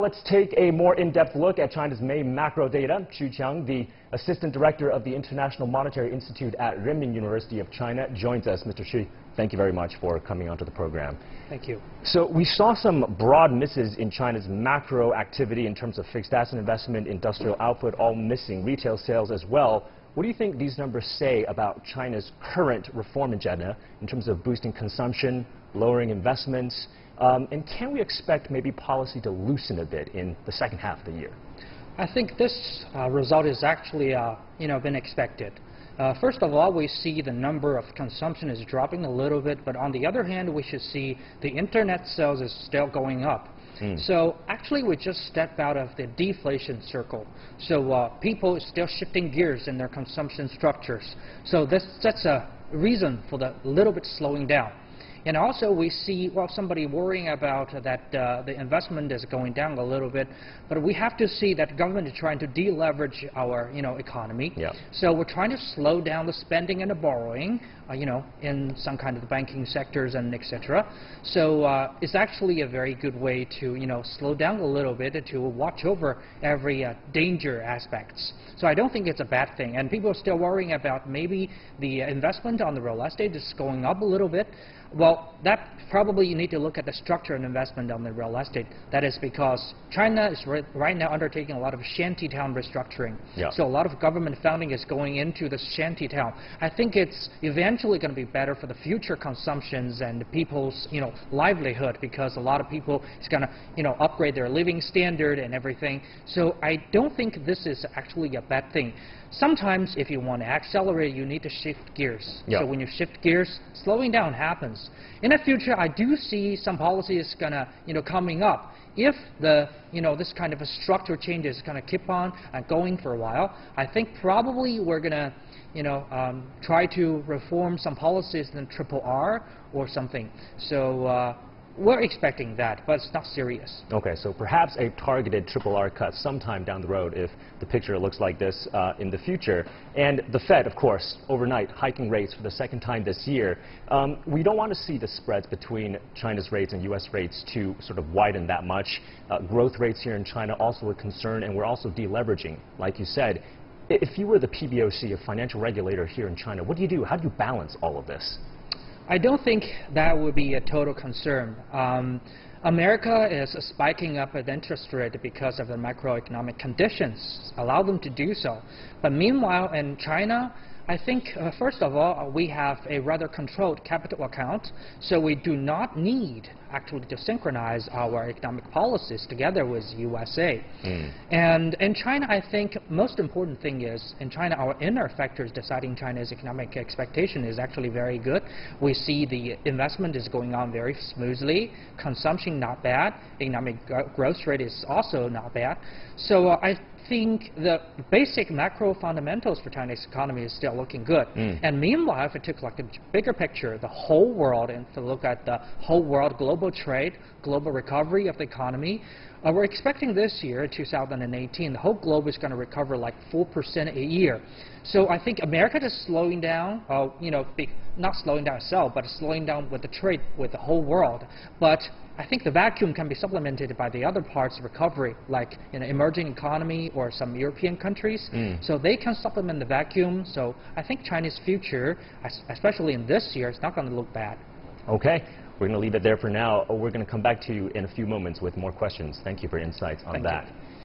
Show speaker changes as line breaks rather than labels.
Let's take a more in-depth look at China's main macro data. Xu Qiang, the Assistant Director of the International Monetary Institute at Renmin University of China, joins us. Mr. Xu, thank you very much for coming onto the program.
Thank you.
So we saw some broad misses in China's macro activity in terms of fixed asset investment, industrial output, all missing, retail sales as well. What do you think these numbers say about China's current reform agenda in terms of boosting consumption, lowering investments? And can we expect maybe policy to loosen a bit in the second half of the year?
I think this result is actually, been expected. First of all, we see the number of consumption is dropping a little bit, but on the other hand, we should see the internet sales is still going up. So actually, we just stepped out of the deflation circle. So people are still shifting gears in their consumption structures. So that's a reason for the little bit slowing down. And also we see, well, somebody worrying about that the investment is going down a little bit, but we have to see that government is trying to deleverage our, economy.
Yeah.
So we're trying to slow down the spending and the borrowing, in some kind of the banking sectors and etc. So it's actually a very good way to, slow down a little bit to watch over every danger aspects. So I don't think it's a bad thing. And people are still worrying about maybe the investment on the real estate is going up a little bit. Well, that probably you need to look at the structure and investment on the real estate. That is because China is right now undertaking a lot of shantytown restructuring.
Yeah.
So a lot of government funding is going into the shantytown. I think it's eventually going to be better for the future consumptions and people's, livelihood, because a lot of people is going to, upgrade their living standard and everything. So I don't think this is actually a bad thing. Sometimes if you want to accelerate, you need to shift gears.
Yeah.
So when you shift gears, slowing down happens. In the future, I do see some policies gonna, coming up. If the, this kind of a structural change is gonna keep on going for a while, I think probably we're gonna, try to reform some policies in RRR or something. So we're expecting that, but it's not serious.
Okay, so perhaps a targeted RRR cut sometime down the road if the picture looks like this in the future. And the Fed, of course, overnight hiking rates for the second time this year. We don't want to see the spreads between China's rates and U.S. rates to sort of widen that much. Growth rates here in China also a concern, and we're also deleveraging, like you said. If you were the PBOC, a financial regulator here in China, what do you do? How do you balance all of this?
I don't think that would be a total concern. America is spiking up an interest rate because of the macroeconomic conditions, allow them to do so. But meanwhile, in China, I think, first of all, we have a rather controlled capital account, so we do not need actually to synchronize our economic policies together with USA. And in China, I think most important thing is, in China, our inner factors deciding China's economic expectation is actually very good. We see the investment is going on very smoothly, consumption not bad, economic growth rate is also not bad. So I think the basic macro fundamentals for Chinese economy is still looking good. And meanwhile, if we took like a bigger picture, the whole world, and if we look at the whole world global trade, global recovery of the economy, we're expecting this year, 2018, the whole globe is going to recover like 4% a year. So I think America is slowing down, not slowing down itself, but slowing down with the trade with the whole world. But I think the vacuum can be supplemented by the other parts of recovery, like emerging economy or some European countries. So they can supplement the vacuum. So I think China's future, especially in this year, is not going to look bad.
Okay. We're going to leave it there for now. We're going to come back to you in a few moments with more questions. Thank you for your insights on that.
Thank you.